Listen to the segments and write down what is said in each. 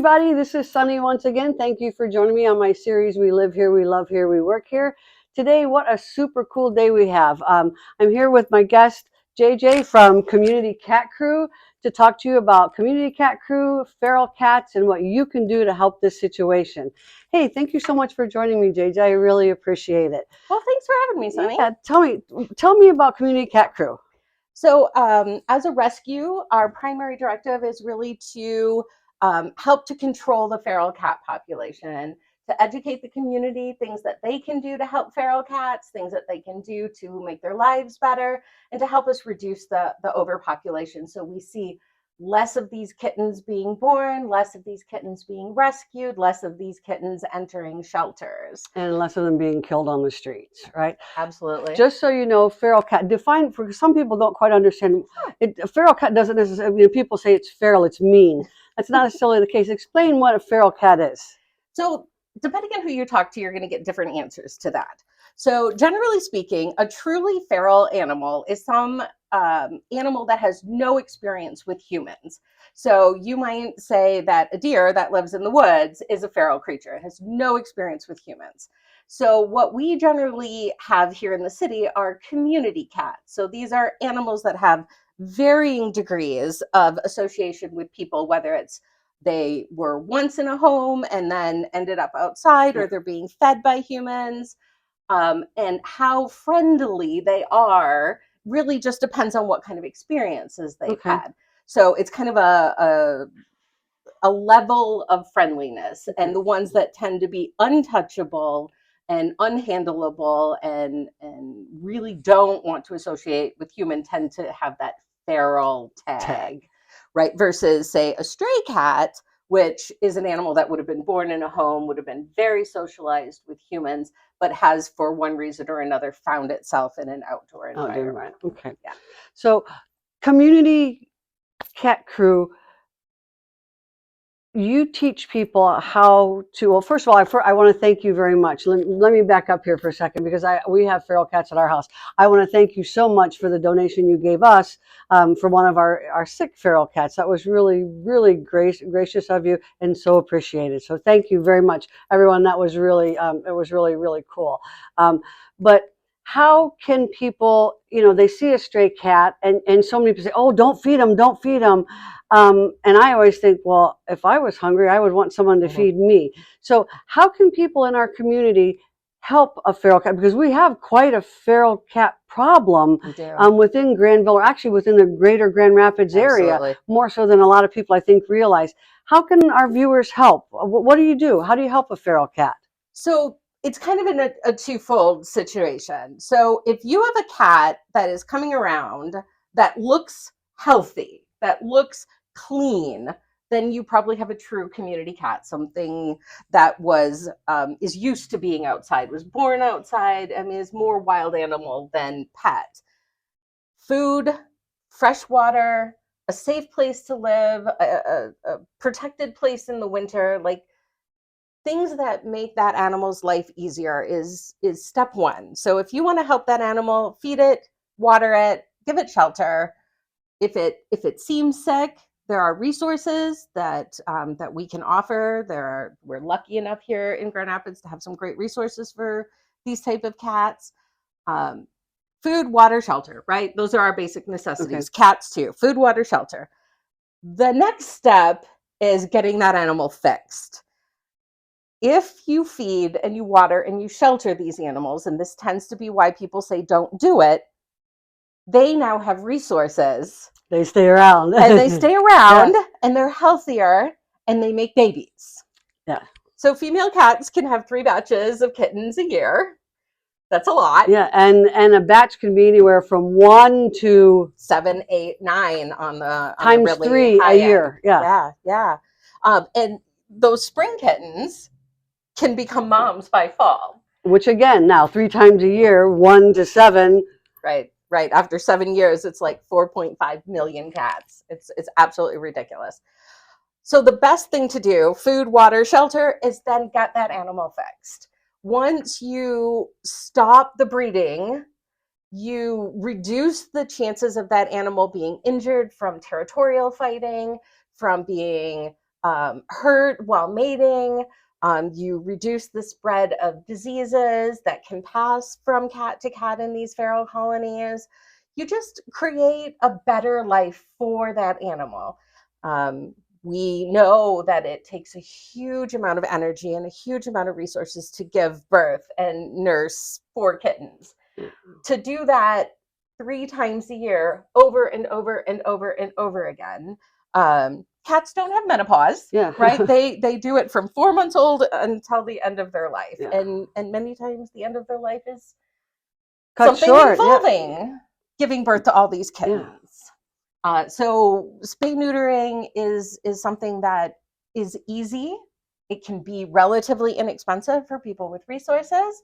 Everybody, this is Sunny once again. Thank you for joining me on my series, We Live Here, We Love Here, We Work Here. Today, what a super cool day we have. I'm here with my guest, JJ from Community Cat Crew, to talk to you about Community Cat Crew, feral cats, and what you can do to help this situation. Hey, thank you so much for joining me, JJ. I really appreciate it. Well, thanks for having me, Sonny. Yeah, tell me about Community Cat Crew. So, as a rescue, our primary directive is really to help to control the feral cat population, to educate the community, things that they can do to help feral cats, things that they can do to make their lives better, and to help us reduce the overpopulation. So we see less of these kittens being born, less of these kittens being rescued, less of these kittens entering shelters. And less of them being killed on the streets, right? Absolutely. Just so you know, feral cat, define, for some people don't quite understand, a feral cat doesn't necessarily, people say it's feral, it's mean. That's not necessarily the case. Explain what a feral cat is. So depending on who you talk to, you're going to get different answers to that. So generally speaking, a truly feral animal is some animal that has no experience with humans. So you might say that a deer that lives in the woods is a feral creature. It has no experience with humans. So what we generally have here in the city are community cats. So these are animals that have varying degrees of association with people, whether it's they were once in a home and then ended up outside, or they're being fed by humans. And how friendly they are really just depends on what kind of experiences they've had. So it's kind of a level of friendliness, and the ones that tend to be untouchable and unhandleable and really don't want to associate with human tend to have that feral tag. Right? Versus, say, a stray cat, which is an animal that would have been born in a home, would have been very socialized with humans, but has, for one reason or another, found itself in an outdoor environment. Okay. Yeah. So, Community Cat Crew, you teach people how to, well, first of all, I want to thank you very much. Let me back up here for a second, because we have feral cats at our house. I want to thank you so much for the donation you gave us for one of our sick feral cats. That was really, really gracious of you and so appreciated. So thank you very much, everyone. That was really, it was really, really cool. But how can people, they see a stray cat and so many people say, oh, don't feed them, don't feed them. And I always think, well, if I was hungry, I would want someone to feed me. So how can people in our community help a feral cat? Because we have quite a feral cat problem within Grandville, or actually within the greater Grand Rapids area, more so than a lot of people, I think, realize. How can our viewers help? What do you do? How do you help a feral cat? So it's kind of in a twofold situation. So if you have a cat that is coming around that looks healthy, that looks clean, then you probably have a true community cat, something that is used to being outside, was born outside, I mean, is more wild animal than pet. Food, fresh water, a safe place to live, a protected place in the winter, like things that make that animal's life easier is step one. So if you want to help that animal, feed it, water it, give it shelter. If it seems sick, there are resources that we can offer. We're lucky enough here in Grand Rapids to have some great resources for these type of cats. Food, water, shelter, right? Those are our basic necessities. Cats too. Food, water, shelter. The next step is getting that animal fixed. If you feed and you water and you shelter these animals, and this tends to be why people say don't do it, they now have resources. They stay around. And they stay around, and they're healthier, and they make babies. Yeah. So female cats can have 3 batches of kittens a year. That's a lot. Yeah, and a batch can be anywhere from 1 to 7, 8, 9 on the times really 3 a year. Yeah. And those spring kittens can become moms by fall. Which again, now 3 times a year, 1 to 7. Right. After 7 years, it's like 4.5 million cats. It's absolutely ridiculous. So the best thing to do, food, water, shelter, is then get that animal fixed. Once you stop the breeding, you reduce the chances of that animal being injured from territorial fighting, from being hurt while mating. You reduce the spread of diseases that can pass from cat to cat in these feral colonies. You just create a better life for that animal. We know that it takes a huge amount of energy and a huge amount of resources to give birth and nurse 4 kittens. To do that 3 times a year, over and over and over and over again. Cats don't have menopause, Yeah. right? They do it from 4 months old until the end of their life, Yeah. and many times the end of their life is Cut something short. involving giving birth to all these Yeah. kittens. So spay neutering is something that is easy. It can be relatively inexpensive for people with resources.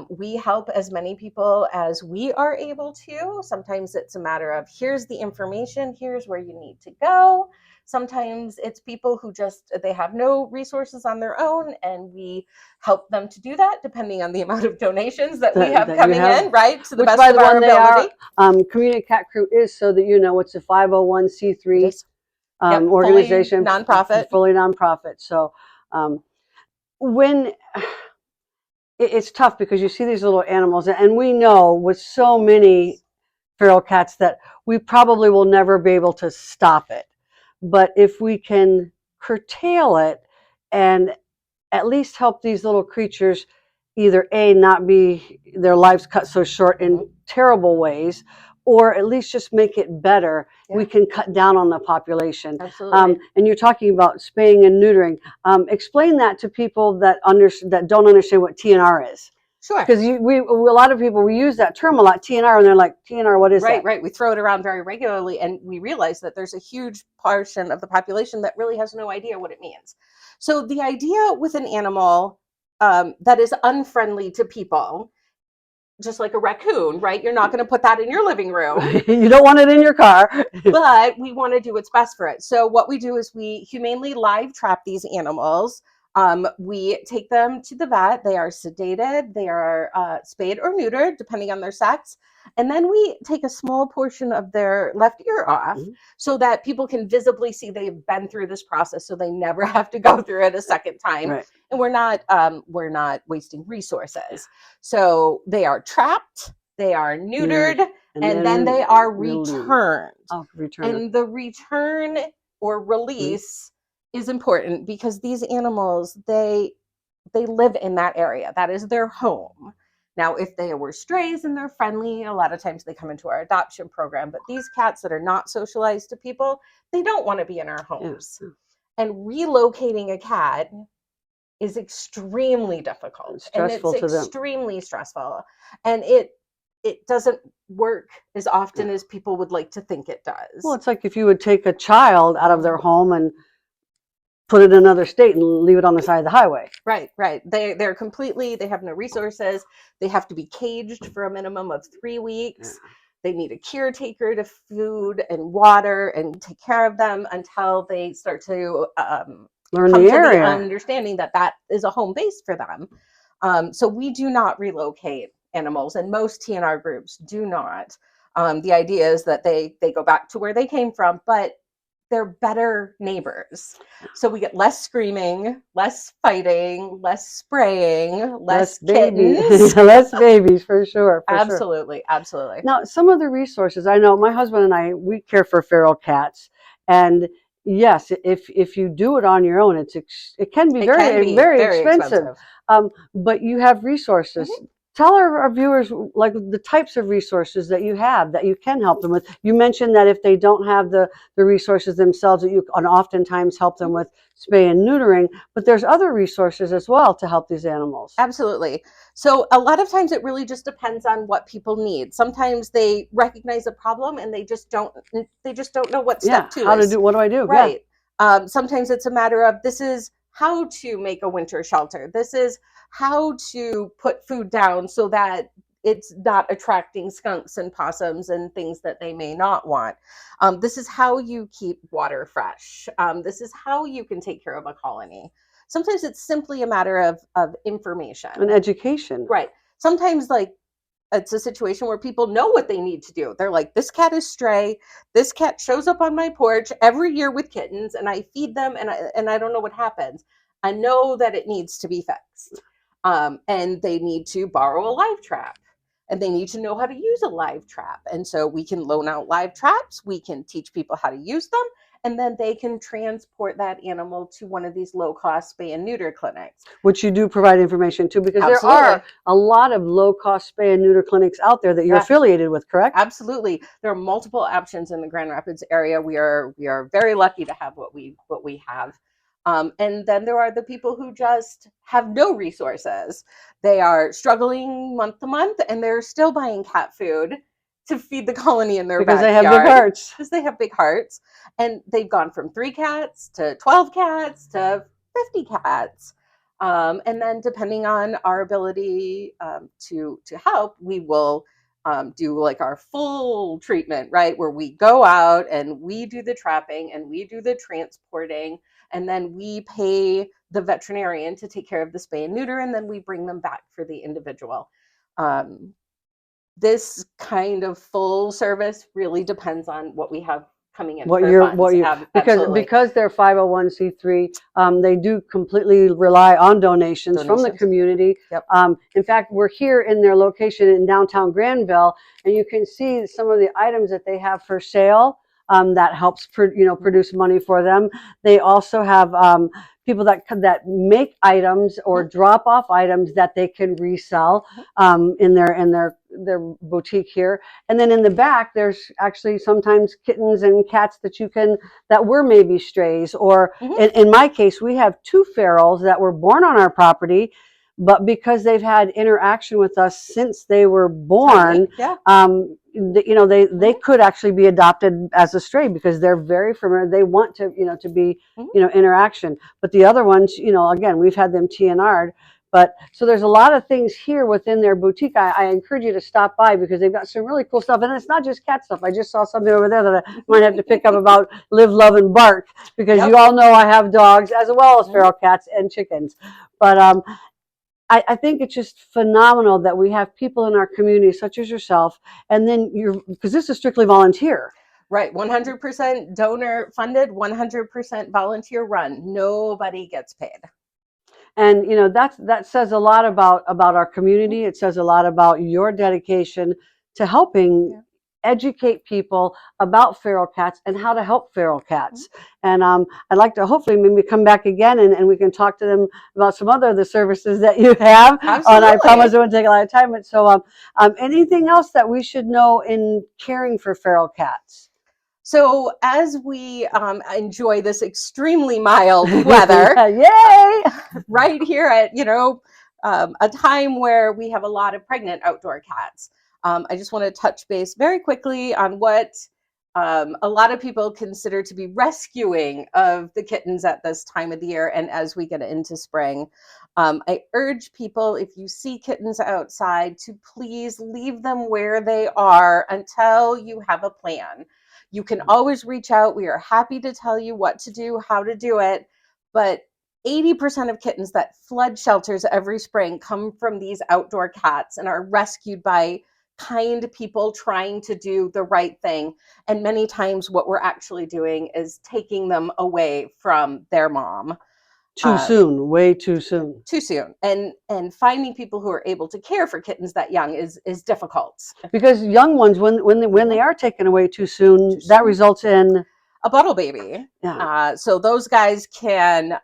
We help as many people as we are able to. Sometimes it's a matter of here's the information, here's where you need to go. Sometimes it's people who just they have no resources on their own, and we help them to do that depending on the amount of donations that we have that you coming have. in, right? To the Which, best by of the our way, they ability. are. Community Cat Crew is, so that you know, it's a 501c3 Yes. Yep, organization, fully nonprofit. fully nonprofit. So when it's tough because you see these little animals, and we know with so many feral cats that we probably will never be able to stop it. But if we can curtail it and at least help these little creatures either A, not be their lives cut so short in terrible ways, or at least just make it better, we can cut down on the population. Absolutely. And you're talking about spaying and neutering. Explain that to people that don't understand what TNR is. Sure. Because a lot of people, we use that term a lot, TNR, and they're like, TNR, what is that? Right. We throw it around very regularly, and we realize that there's a huge portion of the population that really has no idea what it means. So the idea with an animal that is unfriendly to people, just like a raccoon, right? You're not going to put that in your living room. You don't want it in your car. But we want to do what's best for it. So what we do is we humanely live trap these animals. We take them to the vet. They are sedated. They are spayed or neutered, depending on their sex. And then we take a small portion of their left ear off so that people can visibly see they've been through this process, so they never have to go through it a second time. Right. And we're not wasting resources. So they are trapped, they are neutered, and then they are returned. And the return or release is important because these animals, they live in that area. That is their home. Now, if they were strays and they're friendly, a lot of times they come into our adoption program. But these cats that are not socialized to people, they don't want to be in our homes. And relocating a cat is extremely difficult. It's stressful and it's to them. Extremely stressful. And it doesn't work as often as people would like to think it does. Well, it's like if you would take a child out of their home and put it in another state and leave it on the side of the highway. Right. They have no resources. They have to be caged for a minimum of 3 weeks. They need a caretaker to food and water and take care of them until they start to learn come the to area. the understanding that is a home base for them. So we do not relocate animals, and most TNR groups do not. The idea is that they go back to where they came from, but they're better neighbors. So we get less screaming, less fighting, less spraying, less kittens. Less babies, for sure. Absolutely. Now, some of the resources, I know my husband and I, we care for feral cats. And yes, if you do it on your own, it can be very expensive. But you have resources. Tell our viewers like the types of resources that you have that you can help them with. You mentioned that if they don't have the resources themselves, that you can oftentimes help them with spay and neutering, but there's other resources as well to help these animals. Absolutely. So a lot of times it really just depends on what people need. Sometimes they recognize a problem and they just don't know what step 2 is. What do I do? Right. Sometimes it's a matter of this is how to make a winter shelter. This is how to put food down so that it's not attracting skunks and possums and things that they may not want. This is how you keep water fresh. This is how you can take care of a colony. Sometimes it's simply a matter of information. And education. Right. Sometimes like it's a situation where people know what they need to do. They're like, this cat is stray. This cat shows up on my porch every year with kittens, and I feed them, and I don't know what happens. I know that it needs to be fixed. And they need to borrow a live trap, and they need to know how to use a live trap. And so we can loan out live traps. We can teach people how to use them, and then they can transport that animal to one of these low-cost spay and neuter clinics. Which you do provide information to, because Absolutely. there are a lot of low-cost spay and neuter clinics out there that you're affiliated with, correct? Absolutely. There are multiple options in the Grand Rapids area. We are very lucky to have what we have. And then there are the people who just have no resources. They are struggling month to month, and they're still buying cat food to feed the colony in their because backyard. They have big hearts. Because they have big hearts. And they've gone from 3 cats to 12 cats to 50 cats. And then depending on our ability to help, we will do like our full treatment, right? Where we go out and we do the trapping and we do the transporting, and then we pay the veterinarian to take care of the spay and neuter, and then we bring them back for the individual. This kind of full service really depends on what we have coming in. Because they're 501c3, they do completely rely on donations from the community. Yep. In fact, we're here in their location in downtown Grandville, and you can see some of the items that they have for sale. That helps produce money for them. They also have people that make items or drop off items that they can resell in their boutique here. And then in the back, there's actually sometimes kittens and cats that were maybe strays, or in my case, we have 2 ferals that were born on our property, but because they've had interaction with us since they were born, they could actually be adopted as a stray because they're very familiar. They want to be interaction. But the other ones, again, we've had them TNR'd. But so there's a lot of things here within their boutique. I encourage you to stop by because they've got some really cool stuff. And it's not just cat stuff. I just saw something over there that I might have to pick up about Live, Love, and Bark, because you all know I have dogs as well as feral cats and chickens. But I think it's just phenomenal that we have people in our community such as yourself, and then because this is strictly volunteer. Right, 100% donor funded, 100% volunteer run. Nobody gets paid. And that says a lot about our community. It says a lot about your dedication to helping educate people about feral cats and how to help feral cats. And I'd like to hopefully maybe come back again and we can talk to them about some other of the services that you have. Absolutely. And I promise it won't take a lot of time. But so anything else that we should know in caring for feral cats? So as we enjoy this extremely mild weather, yay! Right here at a time where we have a lot of pregnant outdoor cats, I just want to touch base very quickly on what a lot of people consider to be rescuing of the kittens at this time of the year and as we get into spring. I urge people, if you see kittens outside, to please leave them where they are until you have a plan. You can always reach out. We are happy to tell you what to do, how to do it. But 80% of kittens that flood shelters every spring come from these outdoor cats and are rescued by kind people trying to do the right thing. And many times what we're actually doing is taking them away from their mom. Too soon, way too soon. Too soon. And finding people who are able to care for kittens that young is difficult. Because young ones, when they are taken away too soon, that results in a bottle baby. Yeah. So those guys can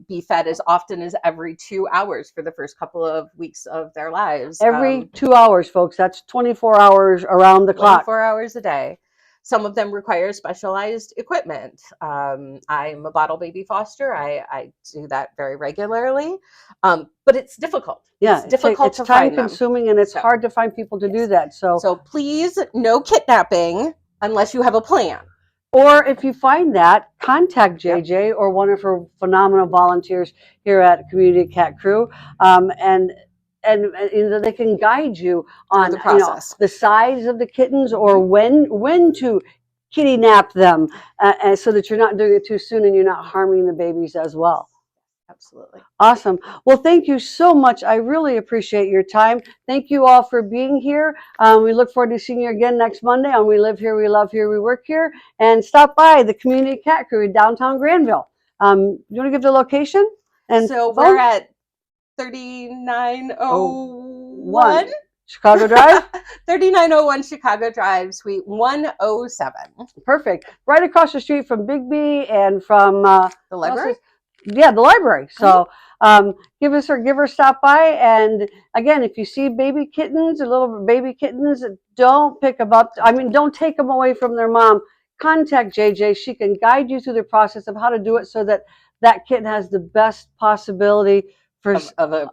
be fed as often as every 2 hours for the first couple of weeks of their lives. Every 2 hours, folks. That's 24 hours around the clock. 24 hours a day. Some of them require specialized equipment. I'm a bottle baby foster. I do that very regularly, but it's difficult. Yeah, it's difficult to time find consuming, and it's hard to find people to do that. So please, no kidnapping unless you have a plan. Or if you find that, contact JJ or one of her phenomenal volunteers here at Community Cat Crew, and they can guide you on the process, the size of the kittens, or when to kitty nap them, so that you're not doing it too soon and you're not harming the babies as well. Absolutely. Awesome. Well, thank you so much. I really appreciate your time. Thank you all for being here. We look forward to seeing you again next Monday on We Live Here, We Love Here, We Work Here. And stop by the Community Cat Crew in downtown Granville. You want to give the location and So phone? we're at 3901 Chicago Drive. 3901 Chicago Drive, Suite 107. Perfect. Right across the street from Big B and from The library? the library. So give her a stop by. And again, if you see baby kittens, little baby kittens, don't pick them up. I mean, don't take them away from their mom. Contact JJ. She can guide you through the process of how to do it so that that kitten has the best possibility for a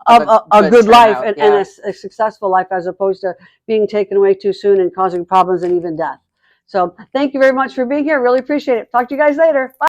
good life and a successful life, as opposed to being taken away too soon and causing problems and even death. So thank you very much for being here. Really appreciate it. Talk to you guys later. Bye.